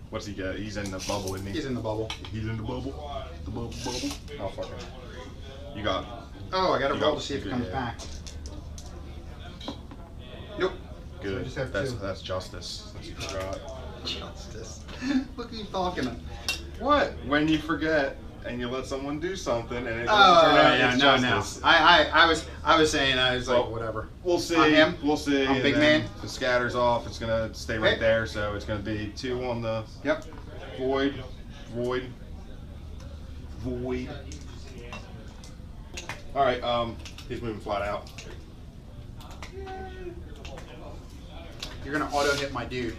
What's he get? He's in the bubble, isn't he? He's in the bubble. He's in the bubble. The bubble. Oh, fucking. You got. Oh, I got to roll to see if it comes back. Nope. Good. So I just have that's justice. That's what you forgot. Justice. Look who you're talking to. What? When you forget and you let someone do something and it doesn't turn out, yeah, it's no. justice. I was saying, like, whatever. We'll see. On him? We'll see. On and big then man? if it scatters off, it's gonna stay right Okay. there. So it's gonna be 2 on the void. All right. He's moving flat out. You're gonna auto hit my dude.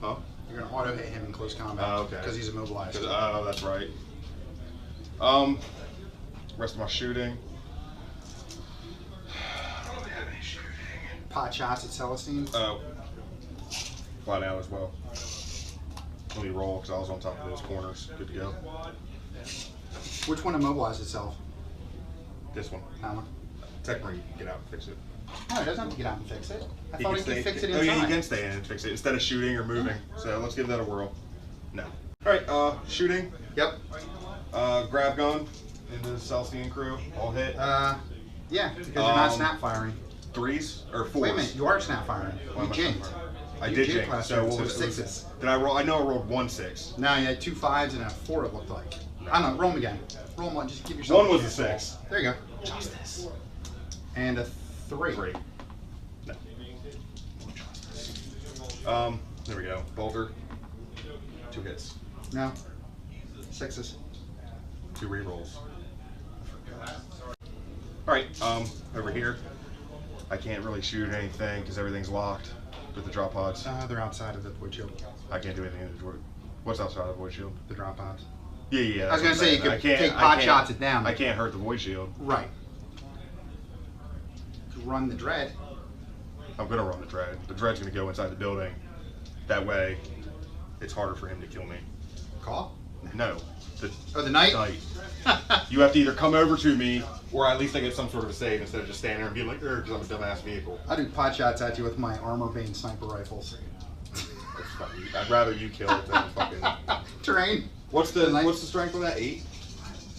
Huh? You're gonna auto hit him in close combat. Oh, okay. Because he's immobilized. Oh, that's right. Rest of my shooting. I don't have any shooting. Pot shots at Celestine. Oh. Flat out as well. Let me roll because I was on top of those corners. Good to go. Which one immobilized itself? This one. That one. Technically, you can get out and fix it. No, it doesn't have to get out and fix it. I thought he could stay, fix it Oh, inside. yeah, he can stay in and fix it instead of shooting or moving. So let's give that a whirl. No. All right. Shooting. Yep. Grab gun into the Celestine crew. All hit. Yeah, because you're not snap firing. 3s or 4s. Wait a minute, you are snap firing. Why You am I jinked. snap I You did jinked jink. last So turn, what so was sixes. Did I roll? I know I rolled 1 6. No, you had 2 5s and a 4. It looked like. I don't know. Roll them again. Roll them one. Just give yourself. 1 was a chance. 6. There you go. Justice. And a 3. 3. No. There we go. Bolter. 2 hits. No. 6s. 2 rerolls. All right. Over here, I can't really shoot anything because everything's locked with the drop pods. They're outside of the void shield. I can't do anything in the void. What's outside of the void shield? The drop pods. Yeah. I was gonna say you could take I pot can't- shots at them. I can't hurt the void shield. Right. Run the dread. I'm gonna run the dread. The dread's gonna go inside the building. That way, it's harder for him to kill me. Call? No. The knight? You have to either come over to me, or at least I get some sort of a save instead of just standing there and being like, because I'm a dumbass vehicle. I do pot shots at you with my armor-vane sniper rifles. That's fucking, I'd rather you kill it than fucking. Terrain. What's the strength on that? 8?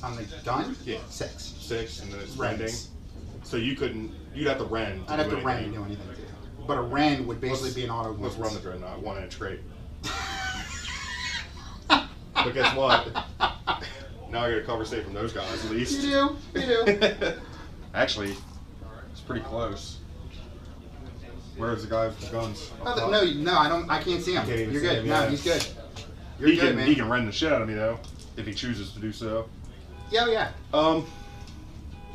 On the gun? Yeah. 6. 6, and then it's Rens. rending. So you'd have to rend. I'd have to rend to do anything too. But a rend would basically be an auto. Let's run the dreadnought. 1 inch crate. But guess what? Now I got a cover safe from those guys at least. You do. Actually, it's pretty close. Where's the guy with the guns? No, I don't. I can't see him. Can't even You're see good. him, No, yeah. he's good. You're good, man. He can rend the shit out of me though, if he chooses to do so. Yeah.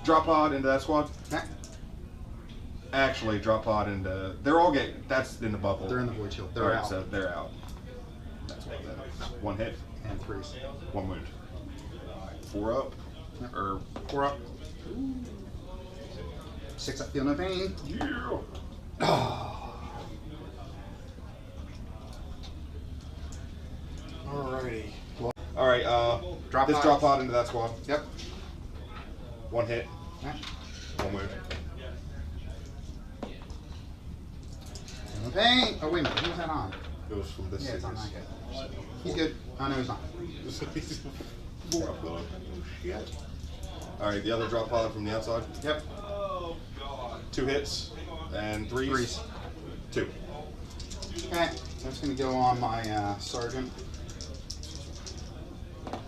Drop pod into that squad. Okay. Actually, drop pod into. That's in the bubble. They're in the void shield. They're Alright, out. so they're out. That's what that is. 1 hit, And 3s. 1 wound. 4 up, Yep. or 4 up. 6 up. Feel no pain. yeah. Alrighty. All right. Drop this pod. drop pod into that squad. Yep. 1 hit, Okay. 1 wound. No pain. Oh wait a minute. Who's that on? Goes from this. Yeah, it's on that series. guy. He's good. Oh no, he's not. All right, the other drop pod from the outside. Yep. 2 hits and 3s. 3s. 2. Okay. That's gonna go on my sergeant.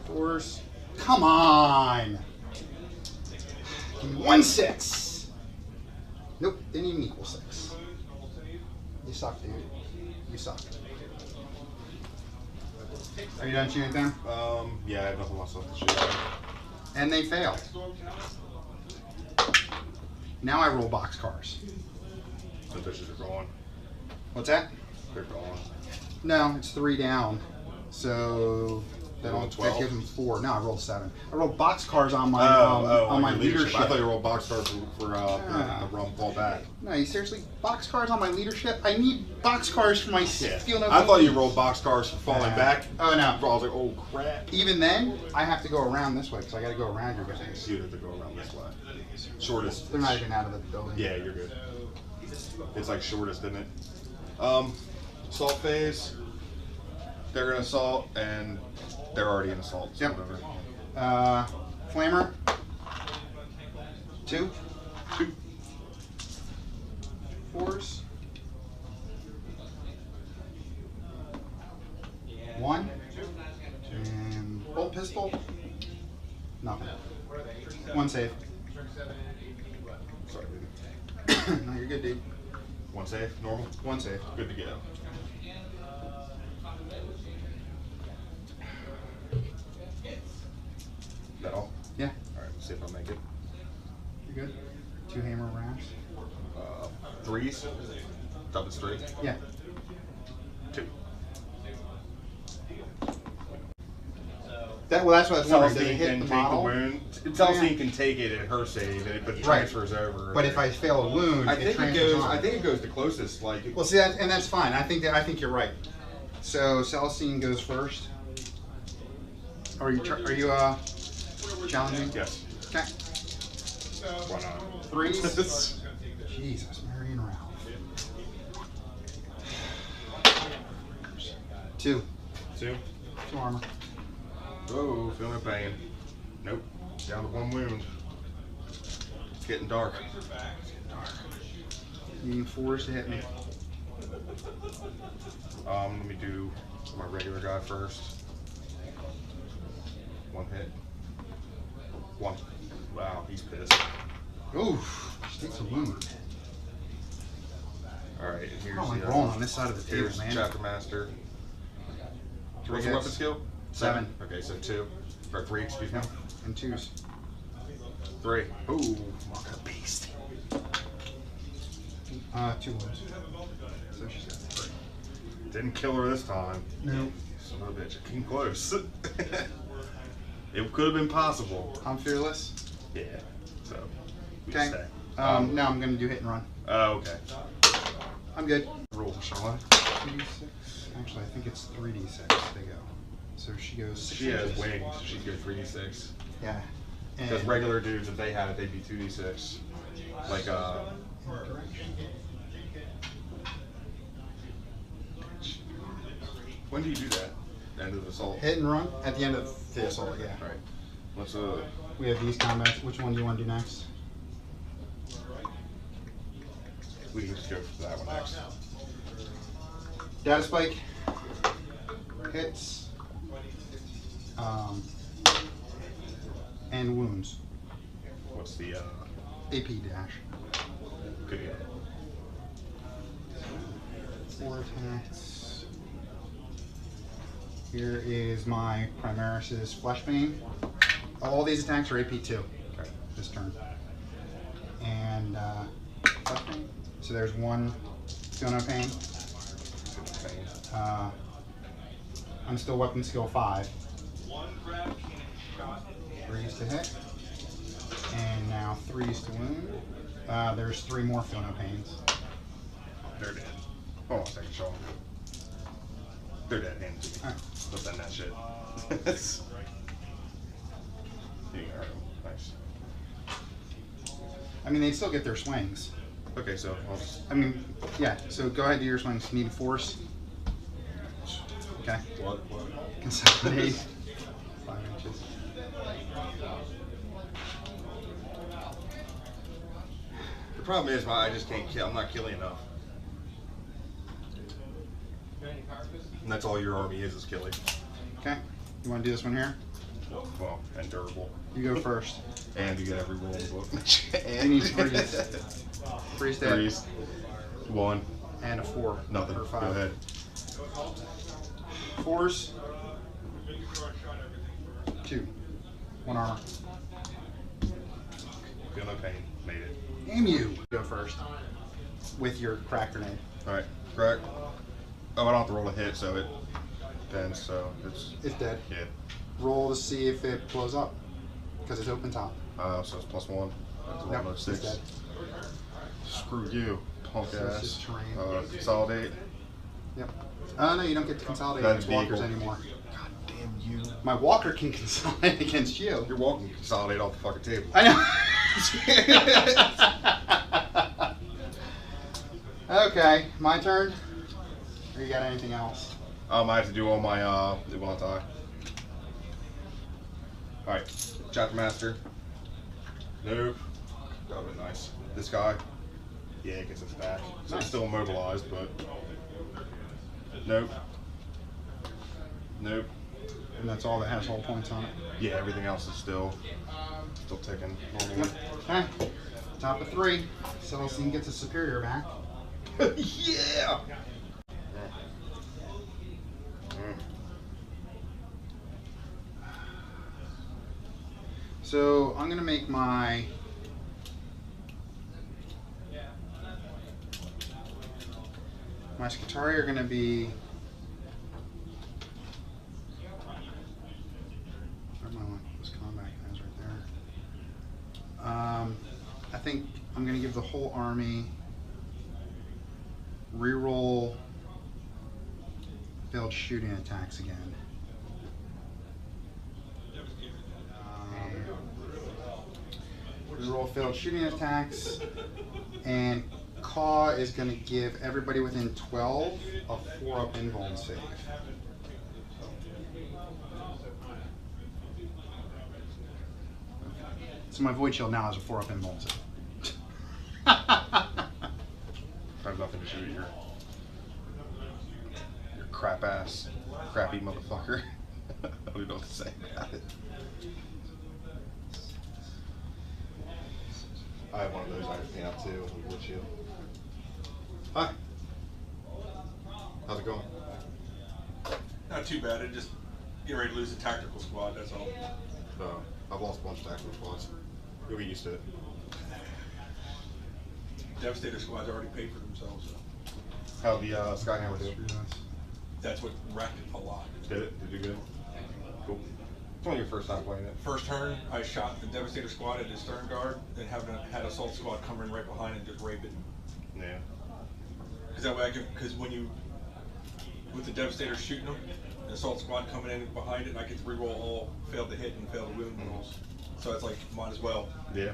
4s. Come on. 1 6. Nope. Didn't even equal 6. You suck, dude. You suck. Are you done shooting them? Yeah, I have nothing else left to shoot. And they fail. Now I roll boxcars. The bitches are gone. What's that? They're gone. No, it's 3 down. So that rolled that 12? gives them 4. No, I rolled 7. I rolled boxcars on my on my your leadership. I thought you rolled box cards for the rum fall back. No, you seriously boxcars on my leadership? I need boxcars for my steel. I thought you rolled box cars for falling back. Oh no. I was like, oh crap. Even then, I have to go around this way because I got to go around your guys. You have to go around this way. Shortest. They're not even out of the building. Yeah, you're good. It's like shortest, isn't it? Assault phase. They're gonna assault, and they're already in assault. So Yep. whatever. Flamer. 2. 2. 4s. 1. And bolt pistol. Nothing. 1 save. Sorry, dude. No, you're good, dude. 1 save, normal. 1 save. Good to go. That all? Yeah, All right, let's see if I make it. you're good. 2 hammer rounds. 3s. Double 3. Yeah. 2. That's what I was wondering. Does it Celestine hit can the take the model? wound. Yeah. Celestine can take it at her save, but it Right. transfers over. But if I fail a wound, I it think it transfers goes. on. I think it goes the closest. Like, Well, see, and that's fine. I think you're right. So Celestine goes first. Are you challenging? yes. Okay. Why not? 3s. Jesus, Mary and Ralph. 2. 2. 2 armor. Whoa, feeling pain. Nope. Down to 1 wound. It's getting dark. You need 4s to hit me. Let me do my regular guy first. 1 hit. 1. Wow, he's pissed. Oof. She takes a wound. All right, and I here's don't like the rolling on this side of the table, here's man. Chapter Master. 3 What's the weapon hits. skill? 7. Okay, so 2 or 3. Excuse me. And 2s. 3. Ooh, what a beast. 2 wounds. So she's got 3. Didn't kill her this time. No. Son of a bitch, it came close. It could have been possible. I'm fearless. Yeah. So. we Okay. stay. Now I'm gonna do hit and run. Oh, okay. I'm good. Roll, Sean. 2d6. Actually, I think it's 3d6 they go. So she goes 6 She has inches. wings, so she'd go 3d6. Yeah. Because regular dudes, if they had it, they'd be 2d6. Like, when do you do that? End of assault? Hit and run at the end of the assault, yeah. Alright. Let's, We have these combats. Which one do you want to do next? we can just go for that one next. Data spike. Hits. And wounds. What's the, AP dash. good go? 4 attacks. Here is my Primaris's Fleshbane. All these attacks are AP 2 Okay. this turn. And Fleshbane. So there's 1 Feel No Pain. I'm still weapon skill 5. 3s to hit. And now 3s to wound. There's 3 more Feel No Pains. They're dead. Hold on a second, Sean. They're dead. Hand it to me. Alright. Let's end that shit. You can hurt them. Nice. I mean, they still get their swings. Okay, so I'll just. I mean, yeah, so go ahead, do your swings. Need force. Okay. What? Consolidate. 5 inches. The problem is, I just can't kill. I'm not killing enough. And that's all your army is killing. Okay. You want to do this one here? Well, and durable. You go first. And you get every roll in the book. You need 3s. 3s to hit. 3s. 1. And a 4. Nothing. Or 5. Go ahead. 4s. 2. 1 armor. Feel no pain. Made it. Damn you! Go first. With your crack grenade. Alright. Correct. Oh, I don't have to roll a hit, so it depends. So it's. It's dead. Yeah. Roll to see if it blows up. Because it's open top. So it's +1. That's a Yep, roll of it's 6. dead. Screw you, punk So it's ass. just terrain. Consolidate. Yep. No, you don't get to consolidate That's against walkers vehicle. anymore. God damn you. My walker can consolidate against you. You're walking to consolidate off the fucking table. I know. Okay, my turn. Or you got anything else? I have to do all my it won't die. Alright, Chapter Master. Nope. That would be nice. This guy. Yeah, it gets us back. So Nice. it's still immobilized, but nope. Nope. And that's all that has hull points on it. Yeah, everything else is still ticking normally. Okay. Top of 3. Celestine gets a superior back. Yeah! So I'm gonna make my Scutari are gonna be where am I on those combat guys right there. I think I'm gonna give the whole army reroll failed shooting attacks again. Reroll failed shooting attacks, and Caw is going to give everybody within 12 a 4-up invuln save. So my Void Shield now has a 4-up invuln save. I have nothing to shoot your crap ass, crappy motherfucker. I don't even know what to say about it. I have one of those I have to paint up too with wood shield. Hi. How's it going? Not too bad. I just get ready to lose the tactical squad. That's all. I've lost a bunch of tactical squads. You'll get used to it. Devastator squads already paid for themselves. So How'd the Skyhammer do? that's what wrecked it a lot. Did it? Did you do good? Cool. It's only your first time playing it. First turn, I shot the Devastator squad at his stern guard, then had Assault squad come in right behind and just rape it. Yeah. Because that way I can, because when you, with the Devastator shooting them, the Assault squad coming in behind it, and I get to reroll all failed to hit and failed to wound rolls. So it's like, might as well Yeah.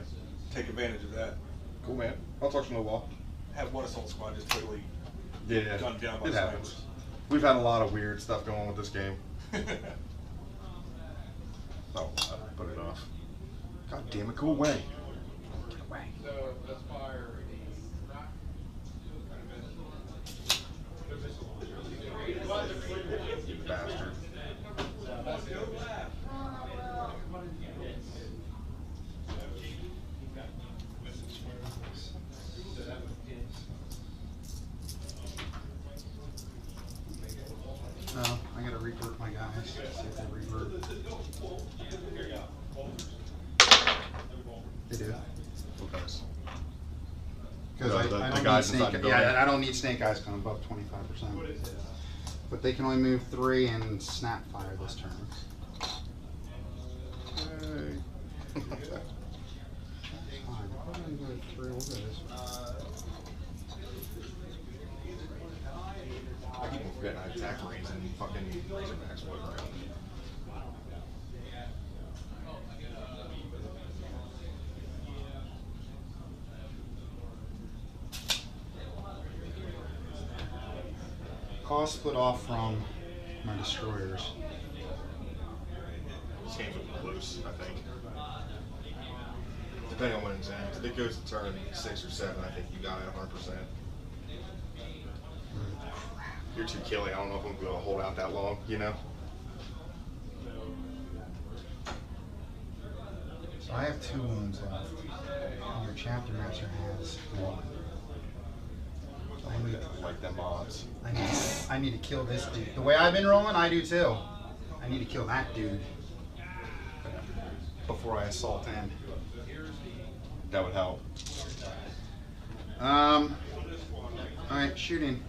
take advantage of that. Cool, man. I'll talk to you in a while. Have one Assault squad just totally Yeah. gunned down by It snipers. happens. We've had a lot of weird stuff going on with this game. Not a lot, but enough. God damn it, go away. Get away. You bastard. No, I gotta revert my guys. See if they revert. They do. Okay. Because No, I the don't guys need inside snake. the Yeah, building. I don't need snake eyes going above 25%. But they can only move 3 and snap fire this turn. Hey. Fine, if I'm gonna go 3, we'll go this way. I keep forgetting I attack Marines and fucking Razorbacks floating around. Cost split off from my destroyers. This game's loose, I think. Depending on when it's ends. If it goes to turn 6 or 7, I think you got it 100%. You're too killing. I don't know if I'm going to be able to hold out that long, you know? So I have 2 wounds left. And your chapter master has 1. So Like them odds. I need to kill this dude. The way I've been rolling, I do too. I need to kill that dude before I assault in. That would help. Alright, shooting.